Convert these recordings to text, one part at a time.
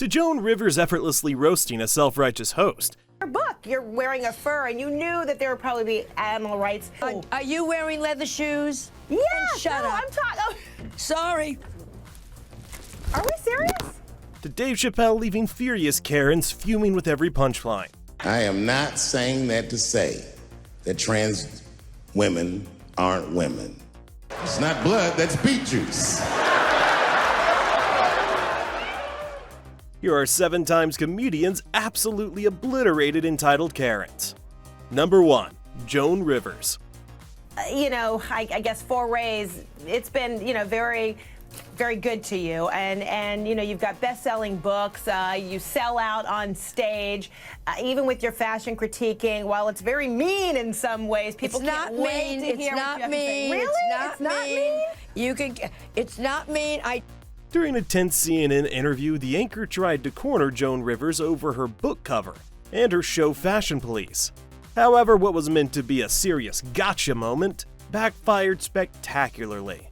To Joan Rivers effortlessly roasting a self-righteous host. Your book, you're wearing a fur, and you knew that there would probably be animal rights. Are you wearing leather shoes? Yeah, shut up. I'm talking. Sorry. Are we serious? To Dave Chappelle leaving furious Karens fuming with every punchline. I am not saying that to say that trans women aren't women. It's not blood, that's beet juice. Here are 7 times comedians absolutely obliterated entitled Karens. Number 1, Joan Rivers. I guess forays, it's been, very, very good to you. And you've got best-selling books. You sell out on stage, even with your fashion critiquing. While it's very mean in some ways, people can't wait to hear what you have to say. Really? It's not mean? It's not mean. During a tense CNN interview, the anchor tried to corner Joan Rivers over her book cover and her show Fashion Police. However, what was meant to be a serious gotcha moment backfired spectacularly.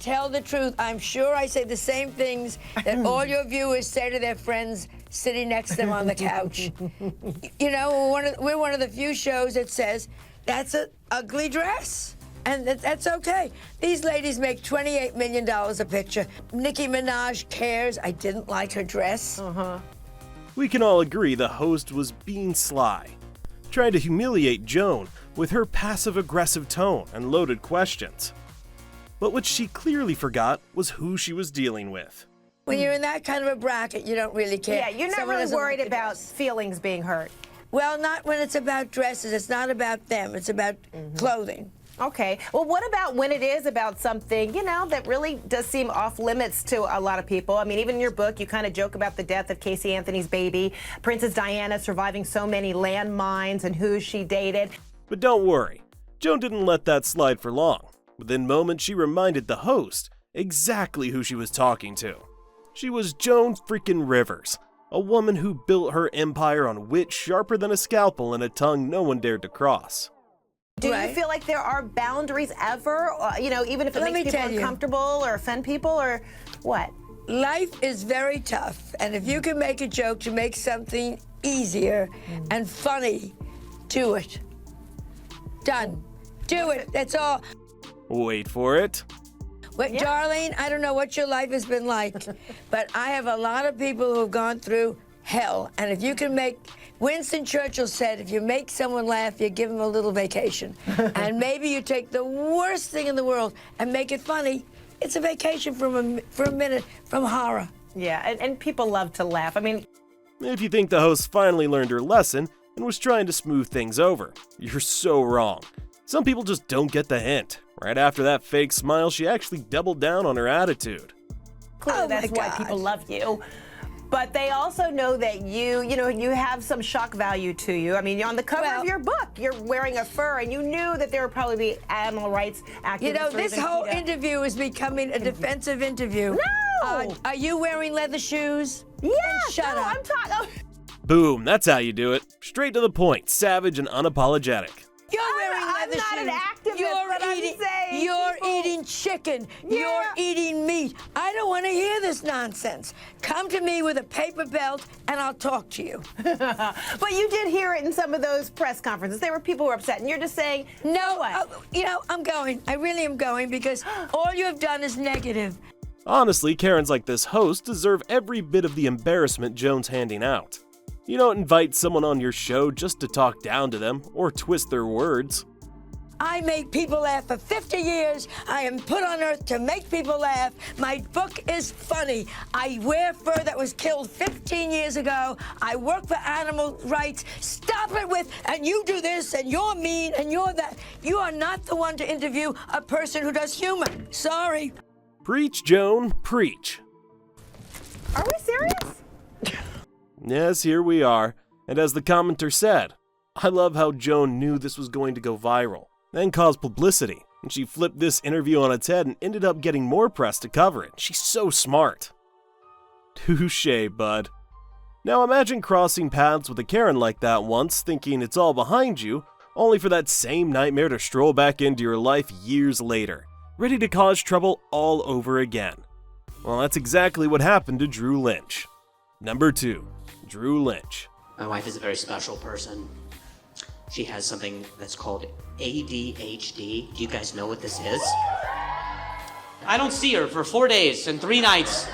Tell the truth. I'm sure I say the same things that all your viewers say to their friends sitting next to them on the couch. We're one of the few shows that says, that's an ugly dress. And that's okay. These ladies make $28 million a picture. Nicki Minaj cares. I didn't like her dress. We can all agree the host was being sly, trying to humiliate Joan with her passive-aggressive tone and loaded questions. But what she clearly forgot was who she was dealing with. When you're in that kind of a bracket, you don't really care. Yeah, you're not really worried about feelings being hurt. Well, not when it's about dresses. It's not about them. It's about clothing. Okay. Well, what about when it is about something, that really does seem off limits to a lot of people? I mean, even in your book, you kind of joke about the death of Casey Anthony's baby, Princess Diana surviving so many landmines, and who she dated. But don't worry, Joan didn't let that slide for long. Within moments, she reminded the host exactly who she was talking to. She was Joan freaking Rivers, a woman who built her empire on wit sharper than a scalpel and a tongue no one dared to cross. Do you feel like there are boundaries ever, even if it makes people uncomfortable or offend people, or what? Life is very tough, and if you can make a joke to make something easier and funny, do it. Done. Do it. That's all. Wait for it. Well, Darlene, I don't know what your life has been like, but I have a lot of people who have gone through hell, and if you can make... Winston Churchill said, if you make someone laugh, you give them a little vacation. And maybe you take the worst thing in the world and make it funny. It's a vacation for a minute from horror. Yeah, and people love to laugh. I mean... If you think the host finally learned her lesson and was trying to smooth things over, you're so wrong. Some people just don't get the hint. Right after that fake smile, she actually doubled down on her attitude. Clearly, that's why people love you. But they also know that you have some shock value to you. I mean, on the cover of your book, you're wearing a fur, and you knew that there would probably be animal rights activists. This whole interview is becoming a defensive interview. No! Are you wearing leather shoes? Yeah, shut up. I'm talking. Boom, that's how you do it. Straight to the point, savage and unapologetic. You're wearing leather shoes. I'm not an activist, but I'm saying you're eating chicken. Yeah. You're eating meat. I don't want to hear this nonsense. Come to me with a paper belt, and I'll talk to you. But you did hear it in some of those press conferences. There were people who were upset, and you're just saying, no, I'm going. I really am going, because all you have done is negative. Honestly, Karens like this host deserve every bit of the embarrassment Joan's handing out. You don't invite someone on your show just to talk down to them or twist their words. I make people laugh for 50 years. I am put on earth to make people laugh. My book is funny. I wear fur that was killed 15 years ago. I work for animal rights. Stop it with, and you do this, and you're mean, and you're that. You are not the one to interview a person who does humor. Sorry. Preach, Joan, preach. Are we serious? Yes, here we are. And as the commenter said, I love how Joan knew this was going to go viral, then cause publicity, and she flipped this interview on its head and ended up getting more press to cover it. She's so smart. Touché, bud. Now imagine crossing paths with a Karen like that once, thinking it's all behind you, only for that same nightmare to stroll back into your life years later, ready to cause trouble all over again. Well, that's exactly what happened to Drew Lynch. Number 2. Drew Lynch. My wife is a very special person. She has something that's called ADHD. Do you guys know what this is? I don't see her for 4 days and 3 nights.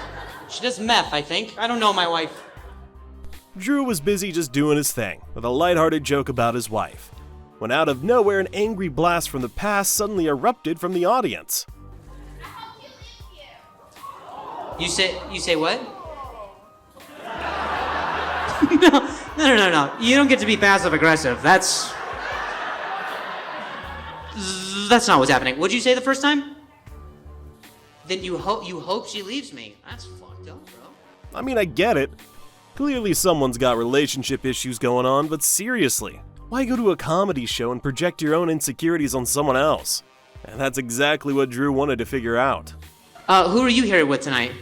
She does meth, I think. I don't know my wife. Drew was busy just doing his thing, with a lighthearted joke about his wife, when out of nowhere an angry blast from the past suddenly erupted from the audience. You say what? No. You don't get to be passive aggressive. That's not what's happening. What'd you say the first time? Then you hope she leaves me. That's fucked up, bro. I mean, I get it. Clearly someone's got relationship issues going on, but seriously, why go to a comedy show and project your own insecurities on someone else? And that's exactly what Drew wanted to figure out. Who are you here with tonight?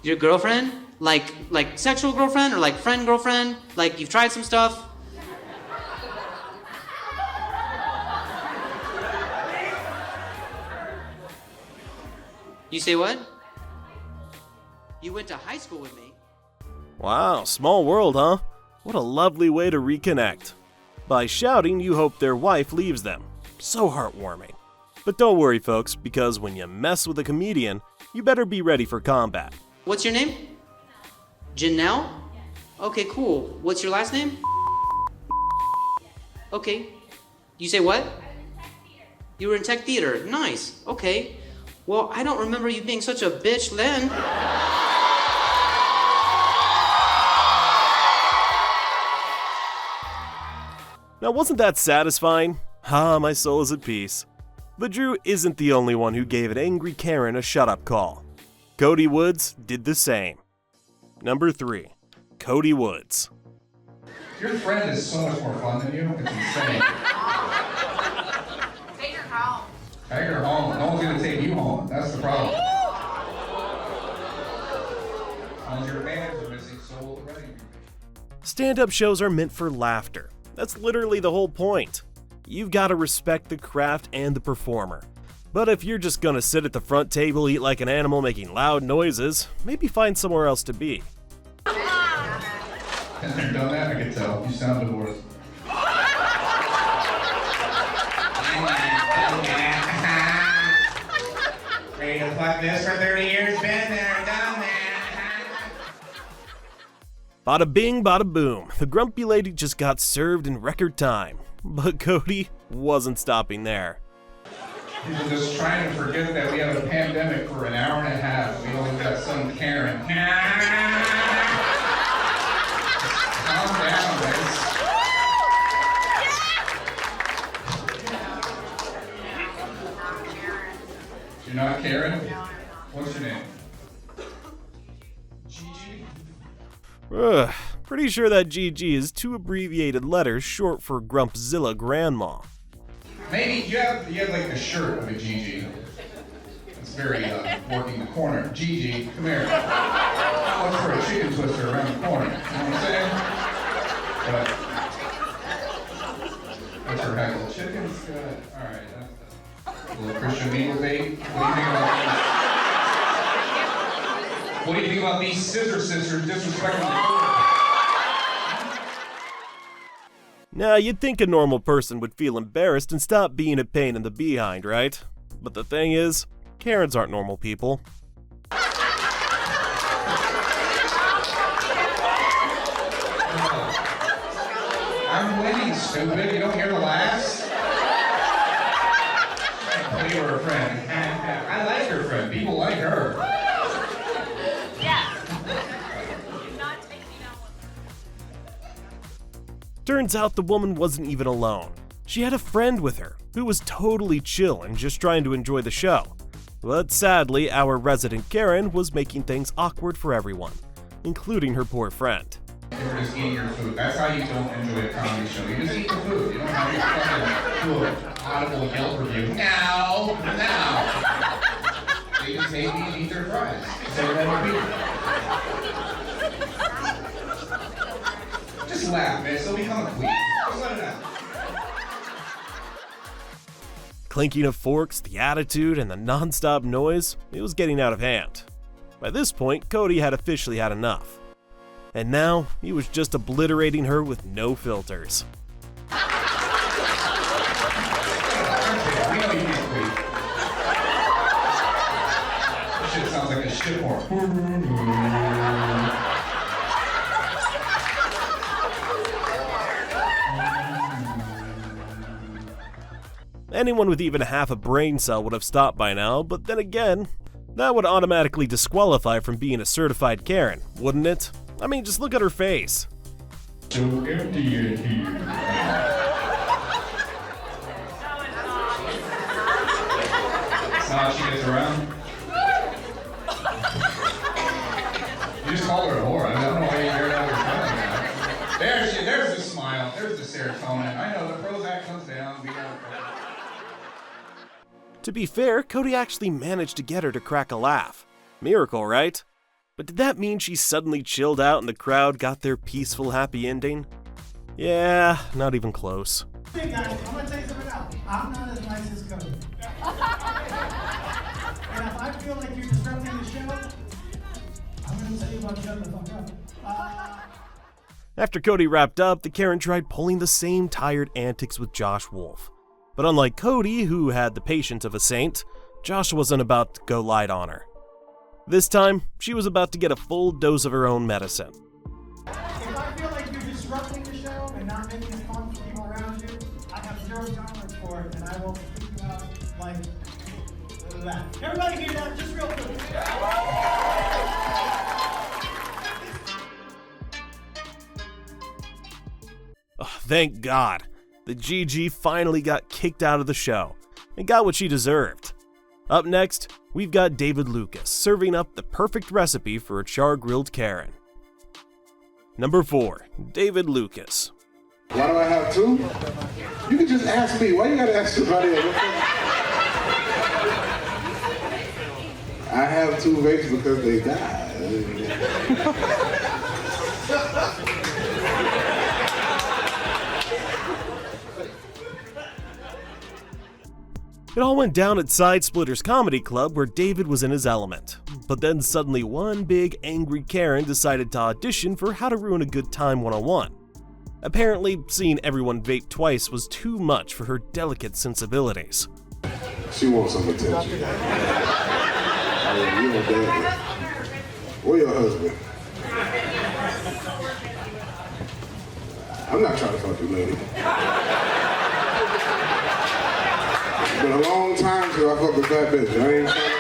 Your girlfriend? Like sexual girlfriend or like friend girlfriend? Like you've tried some stuff? You say what? You went to high school with me. Wow, small world, huh? What a lovely way to reconnect. By shouting, you hope their wife leaves them. So heartwarming. But don't worry, folks, because when you mess with a comedian, you better be ready for combat. What's your name? Janelle? Okay, cool. What's your last name? Okay. You say what? You were in tech theater. Nice. Okay. Well, I don't remember you being such a bitch then. Now, wasn't that satisfying? Ah, my soul is at peace. But Drew isn't the only one who gave an angry Karen a shut-up call. Cody Woods did the same. Number 3. Cody Woods. Your friend is so much more fun than you. It's insane. Take her home. Take her home. No one's gonna take you home. That's the problem. All your fans are missing, so will the wedding be. Stand-up shows are meant for laughter. That's literally the whole point. You've got to respect the craft and the performer. But if you're just gonna sit at the front table, eat like an animal, making loud noises, maybe find somewhere else to be. Has you done that? I can tell. You sound divorced. Ready to fuck this for 30 years? Been there, done that. Bada bing, bada boom. The grumpy lady just got served in record time. But Cody wasn't stopping there. People just trying to forget that we have a pandemic for an hour and a half. We only got some Karen. Calm down, guys. You're not Karen? What's your name? Gigi? Ugh, pretty sure that GG is 2 abbreviated letters short for Grumpzilla Grandma. Maybe you have like the shirt of a Gigi. It's very working the corner. Gigi, come here. Look for a chicken twister around the corner. You know what I'm saying? But what's her heckle? Chicken's good. All right, that's a little Christian Eagle bait. What do you think about these scissor sisters disrespecting the Lord? Now, you'd think a normal person would feel embarrassed and stop being a pain in the behind, right? But the thing is, Karens aren't normal people. I'm winning, stupid. You don't hear the laughs? I thought you were a friend. I like your friend. People like her. Yeah. Do not take me down with her. Turns out the woman wasn't even alone. She had a friend with her, who was totally chill and just trying to enjoy the show. But sadly, our resident Karen was making things awkward for everyone, including her poor friend. You were just eating your food. That's how you don't enjoy a comedy show. You just eat the food. You don't have to fucking do an audible Yelp review. No. They just hate me and eat their fries. Say that to people. Just laugh, man. So become a queen. Just let it out. Clinking of forks, the attitude, and the non-stop noise, it was getting out of hand. By this point, Cody had officially had enough. And now, he was just obliterating her with no filters. We know you can't breathe. This shit sounds like a shit horn. Anyone with even half a brain cell would have stopped by now, but then again, that would automatically disqualify from being a certified Karen, wouldn't it? I mean, just look at her face. So empty in here. That's not how she gets around. You just call her a whore. I don't know why you hear that. There's the smile. There's the serotonin. I know the Prozac comes down. We got. To be fair, Cody actually managed to get her to crack a laugh. Miracle, right? But did that mean she suddenly chilled out and the crowd got their peaceful, happy ending? Yeah, not even close. Hey guys, I'm gonna tell you something else. I'm not as nice as Cody. And if I feel like you're disrupting the show, I'm gonna tell you about shutting the fuck up. After Cody wrapped up, the Karen tried pulling the same tired antics with Josh Wolf. But unlike Cody, who had the patience of a saint, Josh wasn't about to go light on her. This time, she was about to get a full dose of her own medicine. If I feel like you're disrupting the show and not making it fun for people around you, I have zero tolerance for it, and I will freak you out like that. Everybody hear that? Just real quick. Oh, thank God. The GG finally got kicked out of the show and got what she deserved. Up next, we've got David Lucas serving up the perfect recipe for a char-grilled Karen. Number 4, David Lucas. Why do I have two? You can just ask me. Why you gotta ask somebody else? I have two vapes because they died. It all went down at Side Splitters Comedy Club where David was in his element. But then suddenly one big angry Karen decided to audition for How to Ruin a Good Time 101. Apparently, seeing everyone vape twice was too much for her delicate sensibilities. She wants some attention. I mean, you know, David. Where your husband? I'm not trying to fuck you, lady. It's been a long time since I fucked a fat bitch. I ain't trying.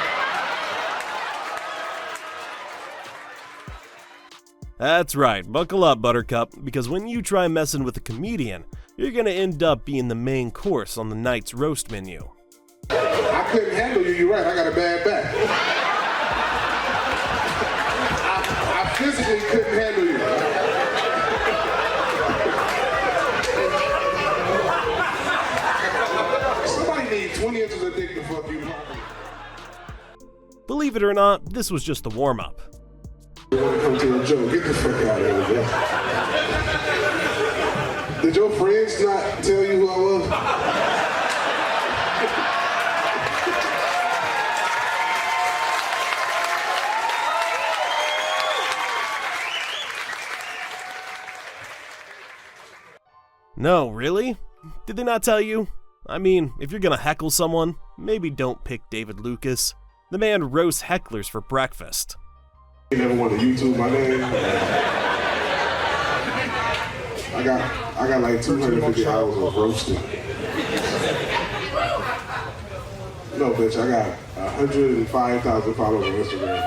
That's right, buckle up, Buttercup, because when you try messing with a comedian, you're gonna end up being the main course on the night's roast menu. I couldn't handle you, you're right, I got a bad back. I physically couldn't handle you. Somebody needs 20 inches of dick to fuck you properly. Believe it or not, this was just the warm-up. You want to come to a joke? Get the fuck out of here, bro. Did your friends not tell you who I was? No, really? Did they not tell you? I mean, if you're gonna heckle someone, maybe don't pick David Lucas. The man roasts hecklers for breakfast. You never want to YouTube my name? I got like 250 hours of roasting. No, bitch, I got 105,000 followers on Instagram.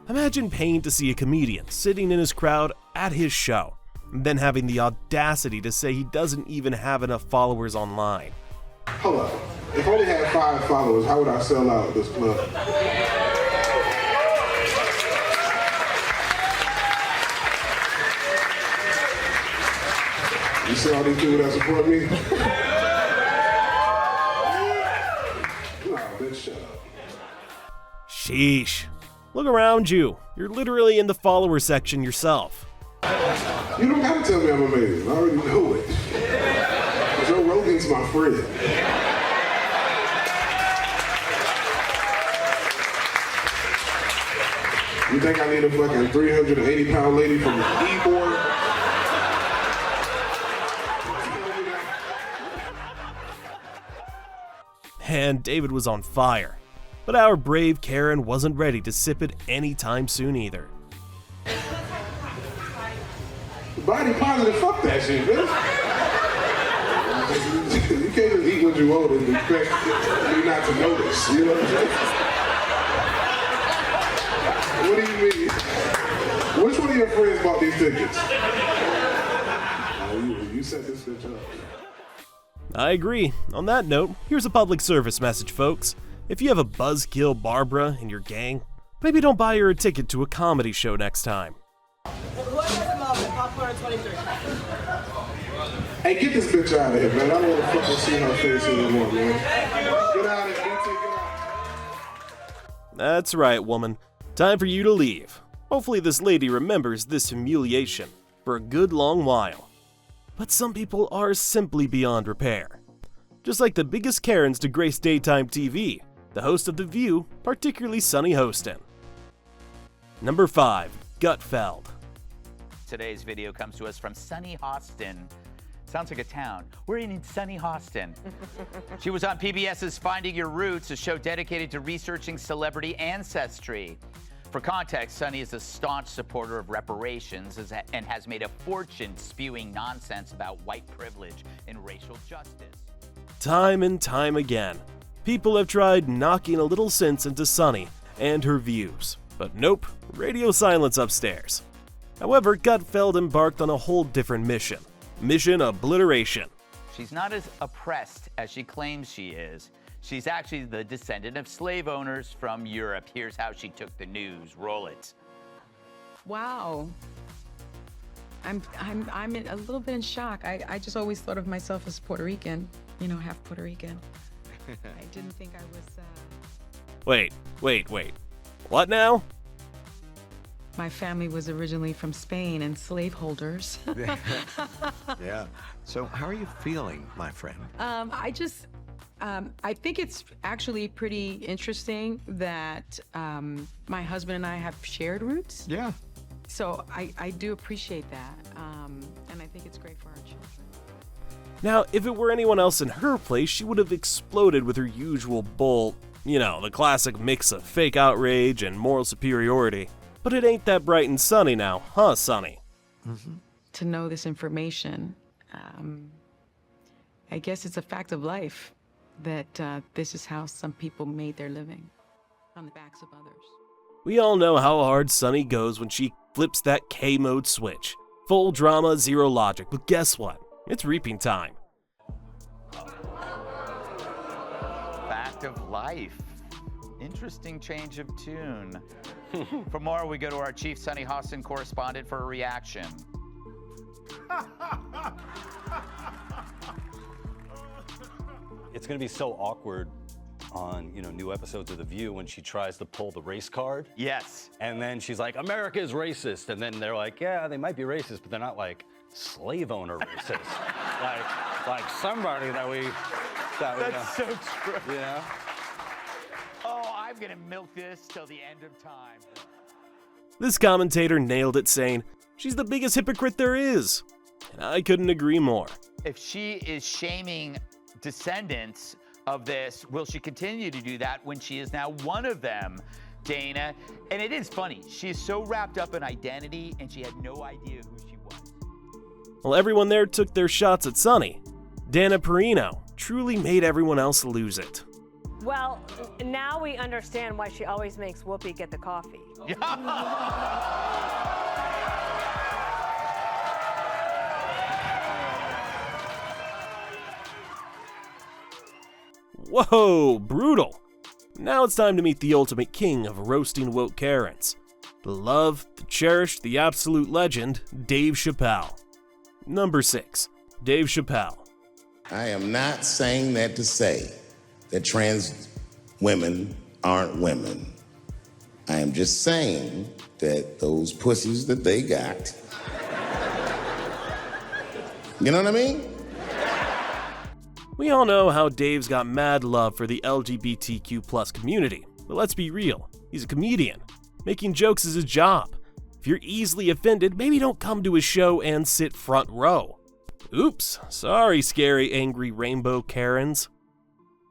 Imagine paying to see a comedian sitting in his crowd at his show, and then having the audacity to say he doesn't even have enough followers online. Hold up. If I only had 5 followers, how would I sell out this club? You see all these people that support me? Nah, bitch, shut up. Sheesh. Look around you. You're literally in the follower section yourself. You don't gotta tell me I'm amazing. I already know it. Joe Rogan's my friend. You think I need a fucking 380-pound lady from Ybor? And David was on fire. But our brave Karen wasn't ready to sip it anytime soon either. Body positive, fuck that shit, man. You can't just eat what you want and expect me not to notice, you know what I'm saying? What do you mean? Which one of your friends bought these tickets? You set this bitch up. I agree. On that note, here's a public service message, folks. If you have a buzzkill Barbara in your gang, maybe don't buy her a ticket to a comedy show next time. Hey, get this bitch out of here, man. I don't want to fucking see her face anymore, man. Get out of here, BT, get out. That's right, woman. Time for you to leave. Hopefully this lady remembers this humiliation for a good long while. But some people are simply beyond repair. Just like the biggest Karens to grace daytime TV, the host of The View, particularly Sunny Hostin. Number 5, Gutfeld. Today's video comes to us from Sunny Hostin. Sounds like a town. We're in sunny Hostin. She was on PBS's Finding Your Roots, a show dedicated to researching celebrity ancestry. For context, Sunny is a staunch supporter of reparations and has made a fortune spewing nonsense about white privilege and racial justice. Time and time again, people have tried knocking a little sense into Sunny and her views. But nope, radio silence upstairs. However, Gutfeld embarked on a whole different mission. Mission obliteration. She's not as oppressed as she claims she is. She's actually the descendant of slave owners from Europe. Here's how she took the news. Roll it. Wow. I'm a little bit in shock. I just always thought of myself as Puerto Rican, half Puerto Rican. I didn't think I was, Wait. What now? My family was originally from Spain and slaveholders. Yeah. So how are you feeling, my friend? I think it's actually pretty interesting that my husband and I have shared roots. Yeah. So I do appreciate that. And I think it's great for our children. Now, if it were anyone else in her place, she would have exploded with her usual bull, the classic mix of fake outrage and moral superiority. But it ain't that bright and sunny now, huh, Sunny? Mm-hmm. To know this information, I guess it's a fact of life that this is how some people made their living, on the backs of others. We all know how hard Sunny goes when she flips that K-mode switch. Full drama, zero logic, but guess what? It's reaping time. Fact of life. Interesting change of tune. For more, we go to our chief Sunny Hostin correspondent for a reaction. It's going to be so awkward on, new episodes of The View when she tries to pull the race card. Yes. And then she's like, America is racist. And then they're like, yeah, they might be racist, but they're not like slave owner racist. like somebody that we... That's so true. Yeah. Oh, I'm going to milk this till the end of time. This commentator nailed it, saying, she's the biggest hypocrite there is. And I couldn't agree more. If she is shaming descendants of this, will she continue to do that when she is now one of them, Dana? And it is funny. She is so wrapped up in identity, and she had no idea who she was. Well, everyone there took their shots at Sunny. Dana Perino truly made everyone else lose it. Well, now we understand why she always makes Whoopi get the coffee. Whoa, brutal. Now it's time to meet the ultimate king of roasting woke Karens. The loved, the cherished, the absolute legend, Dave Chappelle. Number 6, Dave Chappelle. I am not saying that to say that trans women aren't women. I am just saying that those pussies that they got, you know what I mean? We all know how Dave's got mad love for the LGBTQ+ community, but let's be real, he's a comedian. Making jokes is his job. If you're easily offended, maybe don't come to his show and sit front row. Oops, sorry, scary, angry rainbow Karens.